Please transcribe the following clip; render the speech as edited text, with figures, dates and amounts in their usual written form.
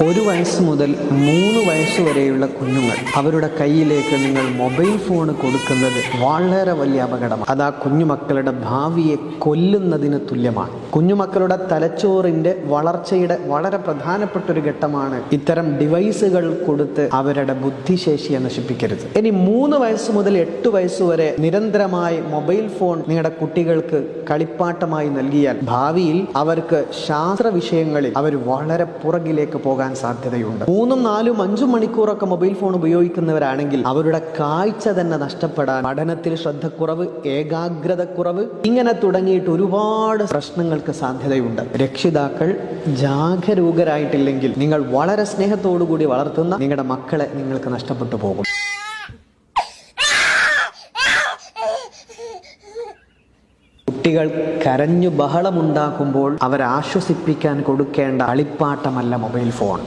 1 വയസ്സ് മുതൽ 3 വയസ്സ് വരെയുള്ള കുഞ്ഞുങ്ങൾ അവരുടെ കയ്യിലേക്ക് നിങ്ങൾ മൊബൈൽ ഫോൺ കൊടുക്കുന്നത് വളരെ വലിയ അപകടമാണ്. അത് ആ കുഞ്ഞുമക്കളുടെ ഭാവിയെ കൊല്ലുന്നതിന് തുല്യമാണ്. കുഞ്ഞുമക്കളുടെ തലച്ചോറിന്റെ വളർച്ചയുടെ വളരെ പ്രധാനപ്പെട്ട ഒരു ഘട്ടമാണ് ഇത്തരം ഡിവൈസുകൾ കൊടുത്ത് അവരുടെ ബുദ്ധിശേഷിയെ നശിപ്പിക്കരുത്. ഇനി 3 വയസ്സ് മുതൽ 8 വയസ്സ് വരെ നിരന്തരമായി മൊബൈൽ ഫോൺ നിങ്ങളുടെ കുട്ടികൾക്ക് കളിപ്പാട്ടമായി നൽകിയാൽ ഭാവിയിൽ അവർക്ക് ശാസ്ത്ര വിഷയങ്ങളിൽ അവർ വളരെ പുറകിലേക്ക് പോകാൻ സാധ്യതയുണ്ട്. 3, 4, 5 മണിക്കൂറൊക്കെ മൊബൈൽ ഫോൺ ഉപയോഗിക്കുന്നവരാണെങ്കിൽ അവരുടെ കാഴ്ച തന്നെ നഷ്ടപ്പെടാൻ, പഠനത്തിൽ ശ്രദ്ധക്കുറവ്, ഏകാഗ്രതക്കുറവ്, ഇങ്ങനെ തുടങ്ങിയിട്ട് ഒരുപാട് പ്രശ്നങ്ങൾക്ക് സാധ്യതയുണ്ട്. രക്ഷിതാക്കൾ ജാഗരൂകരായിട്ടില്ലെങ്കിൽ നിങ്ങൾ വളരെ സ്നേഹത്തോടുകൂടി വളർത്തുന്ന നിങ്ങളുടെ മക്കളെ നിങ്ങൾക്ക് നഷ്ടപ്പെട്ടു പോകും. കുട്ടികൾ കരഞ്ഞു ബഹളമുണ്ടാക്കുമ്പോൾ അവരെ ആശ്വസിപ്പിക്കാൻ കൊടുക്കേണ്ട കളിപ്പാട്ടമല്ല മൊബൈൽ ഫോൺ.